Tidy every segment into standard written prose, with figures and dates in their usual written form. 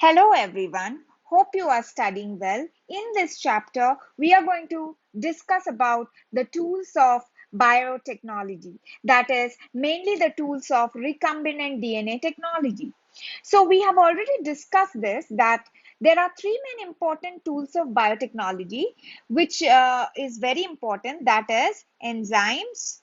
Hello everyone. Hope you are studying well. In this chapter, we are going to discuss about the tools of biotechnology, that is mainly the tools of recombinant DNA technology. So we have already discussed this that there are three main important tools of biotechnology which is very important, that is enzymes,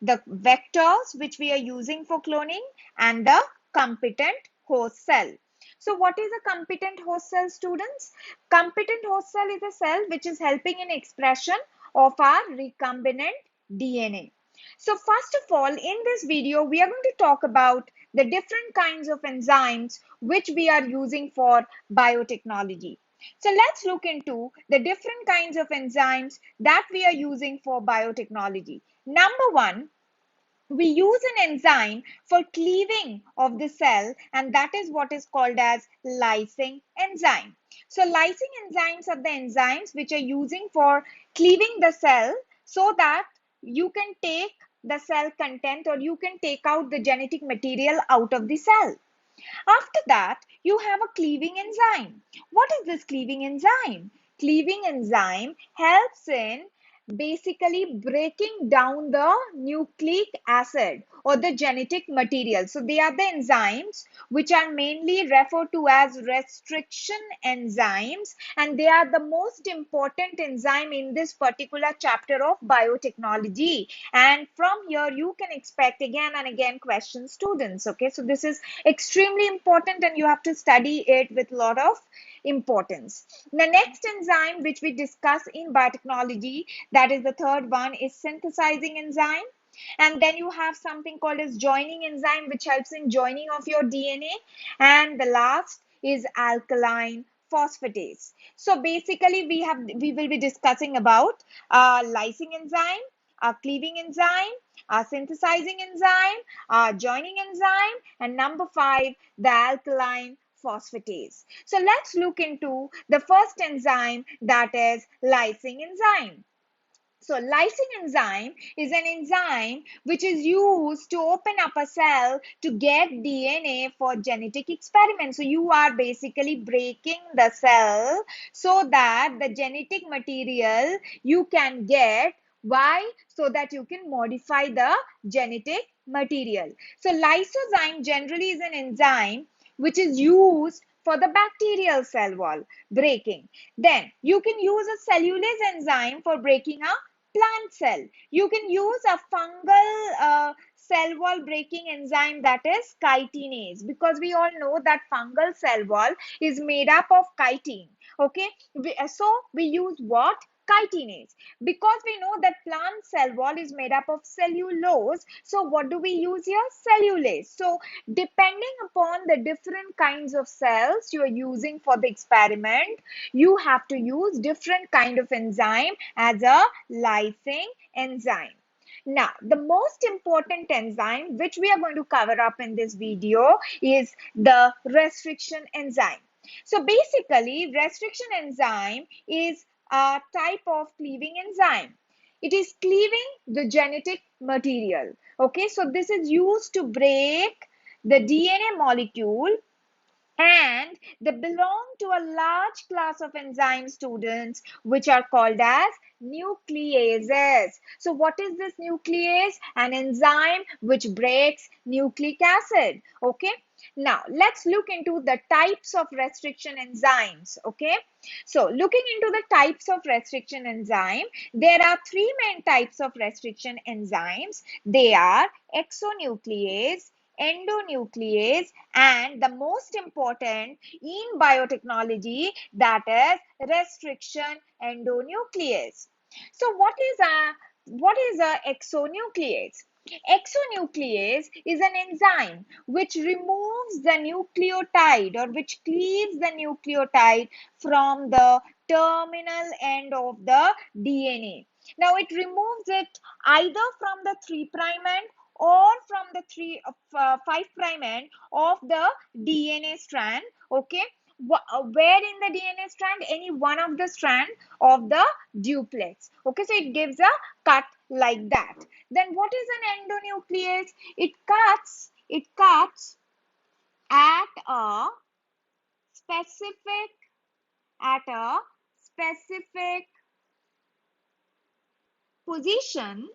the vectors which we are using for cloning, and the competent host cell. So what is a competent host cell, students? Competent host cell is a cell which is helping in expression of our recombinant DNA. So first of all, in this video, we are going to talk about the different kinds of enzymes which we are using for biotechnology. So let's look into the different kinds of enzymes that we are using for biotechnology. Number one, we use an enzyme for cleaving of the cell, and that is what is called as lysing enzyme. So lysing enzymes are the enzymes which are using for cleaving the cell so that you can take the cell content or you can take out the genetic material out of the cell. After that, you have a cleaving enzyme. What is this cleaving enzyme? Cleaving enzyme helps in basically breaking down the nucleic acid or the genetic material. So they are the enzymes which are mainly referred to as restriction enzymes, and they are the most important enzyme in this particular chapter of biotechnology. And from here you can expect again and again questions, students. Okay, so this is extremely important and you have to study it with a lot of importance. The next enzyme which we discuss in biotechnology, that is the third one, is synthesizing enzyme. And then you have something called as joining enzyme which helps in joining of your DNA. And the last is alkaline phosphatase. So basically we will be discussing about lysing enzyme, cleaving enzyme, synthesizing enzyme, joining enzyme, and number 5, the alkaline phosphatase. So let's look into the first enzyme, that is lysing enzyme. So lysing enzyme is an enzyme which is used to open up a cell to get DNA for genetic experiments. So you are basically breaking the cell so that the genetic material you can get. Why? So that you can modify the genetic material. So lysozyme generally is an enzyme which is used for the bacterial cell wall breaking. Then you can use a cellulase enzyme for breaking a plant cell. You can use a fungal cell wall breaking enzyme, that is chitinase, because we all know that fungal cell wall is made up of chitin. Okay, so we use what? Chitinase. Because we know that plant cell wall is made up of cellulose, so what do we use here? Cellulase. So depending upon the different kinds of cells you are using for the experiment, you have to use different kind of enzyme as a lysing enzyme. Now, the most important enzyme which we are going to cover up in this video is the restriction enzyme. So basically, restriction enzyme is a type of cleaving enzyme. It is cleaving the genetic material. Okay, so this is used to break the DNA molecule, and they belong to a large class of enzyme, students, which are called as nucleases. So what is this nuclease? An enzyme which breaks nucleic acid. Okay, now let's look into the types of restriction enzymes. Okay, so looking into the types of restriction enzyme, there are three main types of restriction enzymes. They are exonuclease, endonuclease, and the most important in biotechnology, that is restriction endonuclease. So what is a exonuclease? Exonuclease is an enzyme which removes the nucleotide or which cleaves the nucleotide from the terminal end of the DNA. Now it removes it either from the 3' end or from the 5' end of the DNA strand. Okay, where in the DNA strand? Any one of the strand of the duplex. Okay, so it gives a cut like that. Then what is an endonuclease? It cuts at a specific position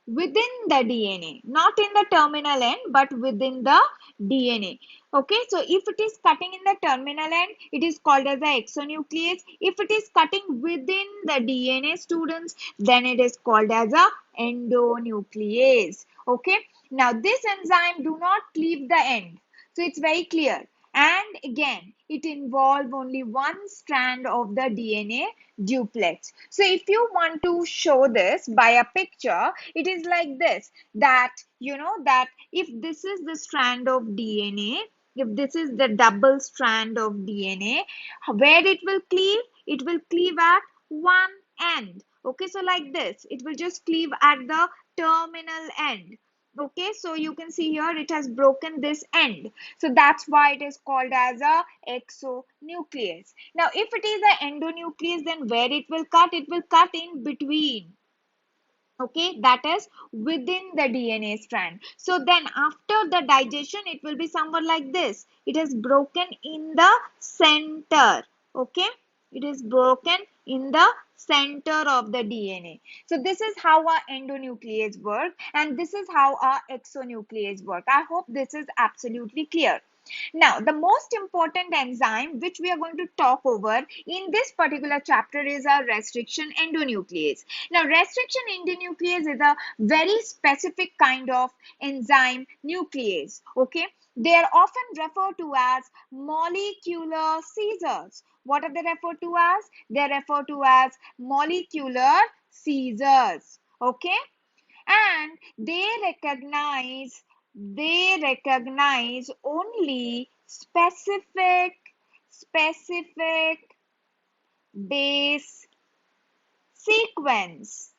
within the DNA, not in the terminal end, but within the DNA. Okay, so if it is cutting in the terminal end, it is called as the exonuclease. If it is cutting within the DNA, students, then it is called as a endonuclease. Okay, now this enzyme do not cleave the end. So it's very clear. And again, it involves only one strand of the DNA duplex. So if you want to show this by a picture, it is like this, that you know that if this is the strand of DNA, if this is the double strand of DNA, where it will cleave at one end. Okay, so like this, it will just cleave at the terminal end. Okay, so you can see here it has broken this end. So that's why it is called as a exonuclease. Now, if it is an endonuclease, then where it will cut? It will cut in between. Okay, that is within the DNA strand. So then after the digestion, it will be somewhat like this. It is broken in the center. Okay, it is broken in the center of the DNA. So this is how our endonuclease work, and this is how our exonuclease work. I hope this is absolutely clear. Now, the most important enzyme which we are going to talk over in this particular chapter is a restriction endonuclease. Now, restriction endonuclease is a very specific kind of enzyme nuclease. Okay, they are often referred to as molecular scissors. What are they referred to as? They are referred to as molecular scissors. Okay, and they recognize only specific base sequence.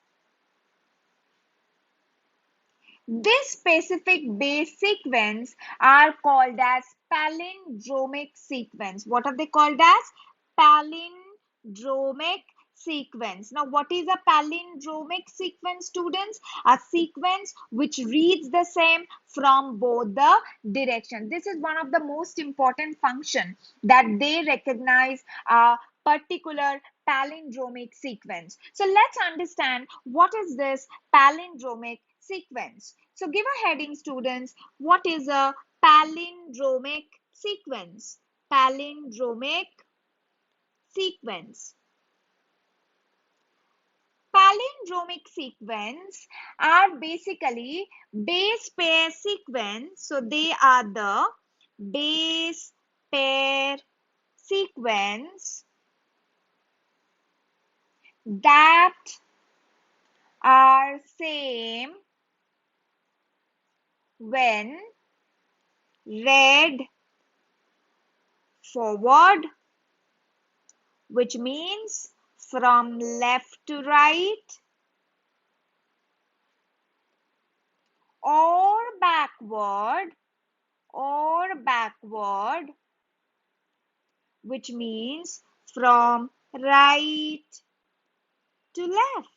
This specific base sequence are called as palindromic sequence. What are they called as? Palindromic sequence. Now, what is a palindromic sequence, students? A sequence which reads the same from both the direction. This is one of the most important function, that they recognize a particular palindromic sequence. So let's understand what is this palindromic sequence. So give a heading, students. What is a palindromic sequence? Palindromic sequence. Palindromic sequence are basically base pair sequence. So they are the base pair sequence that are same when read forward, which means from left to right, or backward, which means from right to left.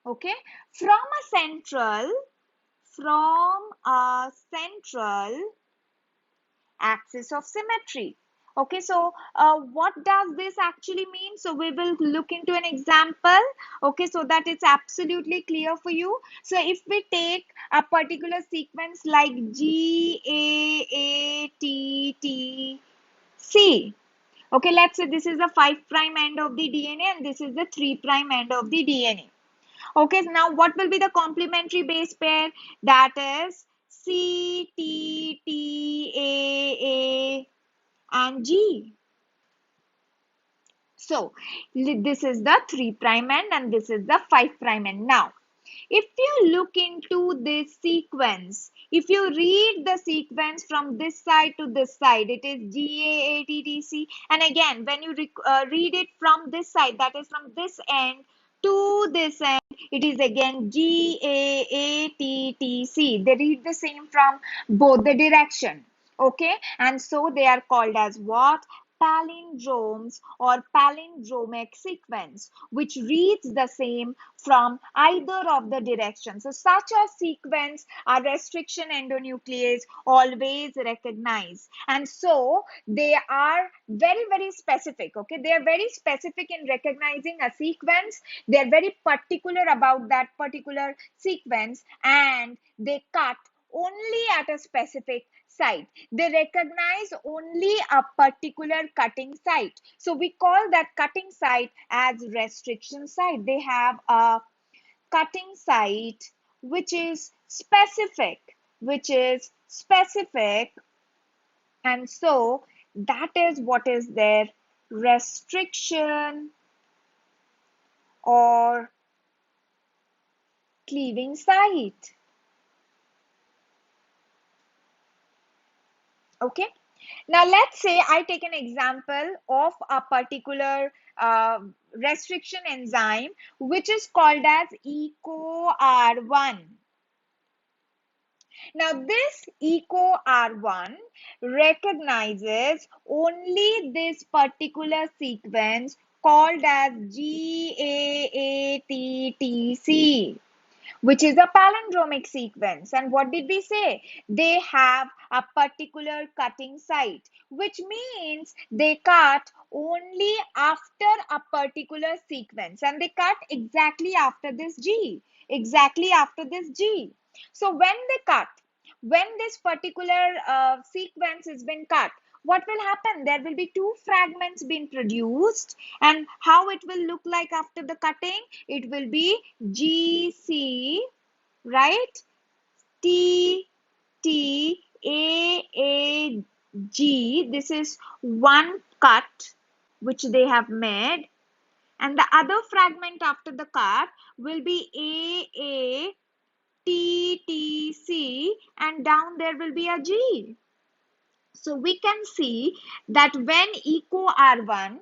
Okay, from a central axis of symmetry. Okay, so what does this actually mean? So we will look into an example, okay, so that it's absolutely clear for you. So if we take a particular sequence like GAATTC, okay, let's say this is the 5' end of the DNA and this is the 3' end of the DNA. Okay, now what will be the complementary base pair? That is CTTA and G. So this is the 3' end and this is the 5' end. Now, if you look into this sequence, if you read the sequence from this side to this side, it is GAATTC. And again, when you read it from this side, that is from this end to this end, it is again GAATTC. They read the same from both the direction. Okay, and so they are called as what? palindromes or palindromic sequence, which reads the same from either of the directions. So such a sequence a restriction endonuclease always recognize. And so they are very, very specific. Okay, they are very specific in recognizing a sequence. They are very particular about that particular sequence, and they cut only at a specific site. They recognize only a particular cutting site. So we call that cutting site as restriction site. They have a cutting site which is specific, and so that is what is their restriction or cleaving site. Okay, now let's say I take an example of a particular restriction enzyme which is called as EcoR1. Now this EcoR1 recognizes only this particular sequence called as GAATTC, which is a palindromic sequence. And what did we say? They have a particular cutting site, which means they cut only after a particular sequence, and they cut exactly after this G, exactly after this G. So when they cut, when this particular sequence has been cut, what will happen? There will be two fragments being produced, and how it will look like after the cutting? It will be GC, right? T T A G. This is one cut which they have made, and the other fragment after the cut will be A T T C, and down there will be a G. So we can see that when EcoR1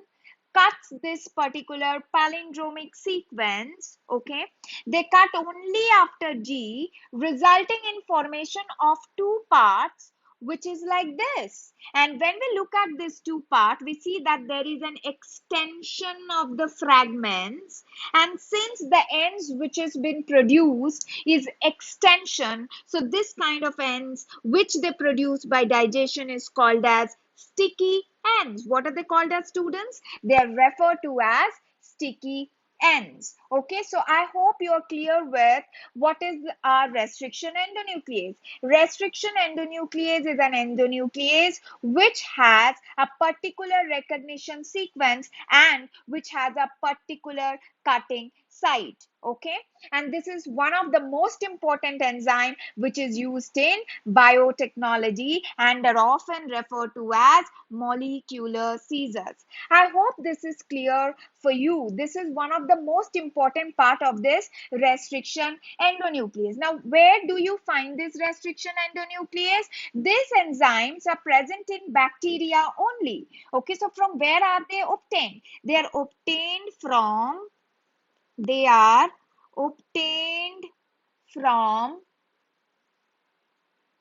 cuts this particular palindromic sequence, okay, they cut only after G, resulting in formation of two parts, which is like this. And when we look at this two part, we see that there is an extension of the fragments, and since the ends which has been produced is extension, so this kind of ends which they produce by digestion is called as sticky ends. What are they called as, students? They are referred to as sticky ends. Okay, so I hope you are clear with what is a restriction endonuclease. Restriction endonuclease is an endonuclease which has a particular recognition sequence and which has a particular cutting site. Okay, and this is one of the most important enzyme which is used in biotechnology and are often referred to as molecular scissors. I hope this is clear for you. This is one of the most important part of this restriction endonuclease. Now, where do you find this restriction endonuclease? These enzymes are present in bacteria only. Okay, so from where are they obtained? They are obtained from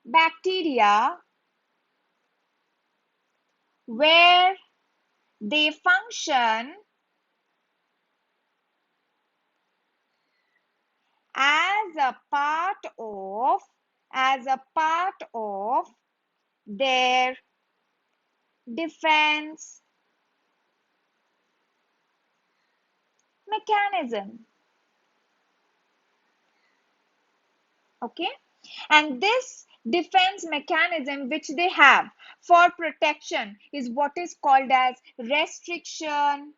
bacteria where they function as a part of their defense mechanism. Okay, and this defense mechanism which they have for protection is what is called as restriction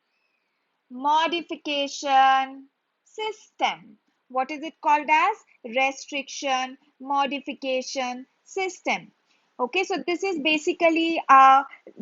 modification system. What is it called as? Restriction modification system. Okay, so this is basically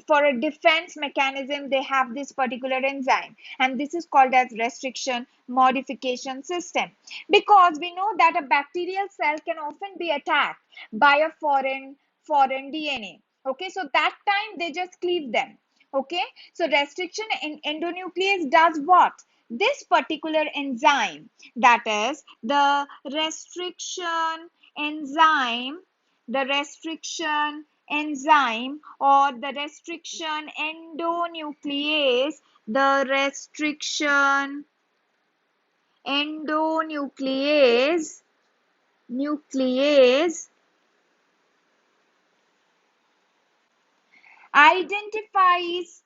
for a defense mechanism. They have this particular enzyme, and this is called as restriction modification system, because we know that a bacterial cell can often be attacked by a foreign DNA. Okay, so that time they just cleave them. Okay, so restriction in endonuclease does what? This particular enzyme, that is the restriction enzyme enzyme or the restriction endonuclease, the restriction endonuclease nuclease identifies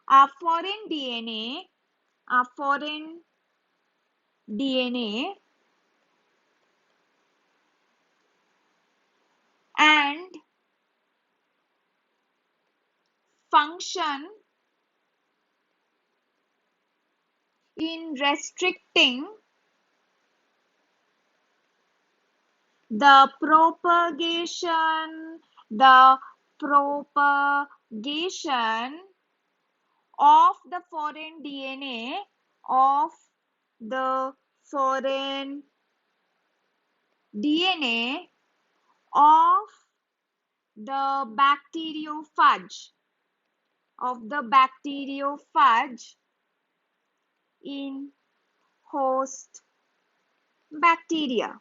a foreign DNA and function in restricting the propagation of the foreign DNA of the foreign DNA of the bacteriophage in host bacteria.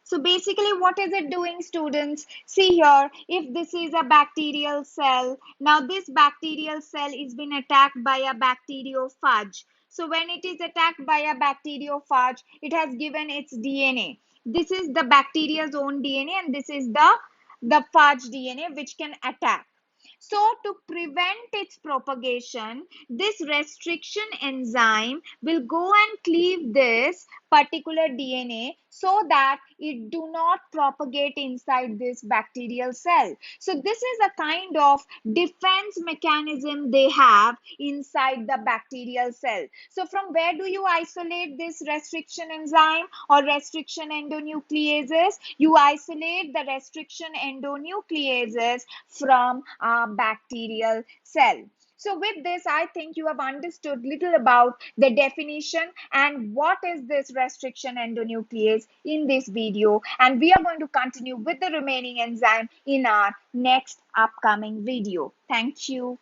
So basically, what is it doing, students? See here, if this is a bacterial cell, now this bacterial cell is been attacked by a bacteriophage. So when it is attacked by a bacteriophage, it has given its DNA. This is the bacteria's own DNA and this is the phage DNA which can attack. So to prevent its propagation, this restriction enzyme will go and cleave this particular DNA so that it do not propagate inside this bacterial cell. So this is a kind of defense mechanism they have inside the bacterial cell. So from where do you isolate this restriction enzyme or restriction endonucleases? You isolate the restriction endonucleases from a bacterial cell. So with this, I think you have understood little about the definition and what is this restriction endonuclease in this video. And we are going to continue with the remaining enzyme in our next upcoming video. Thank you.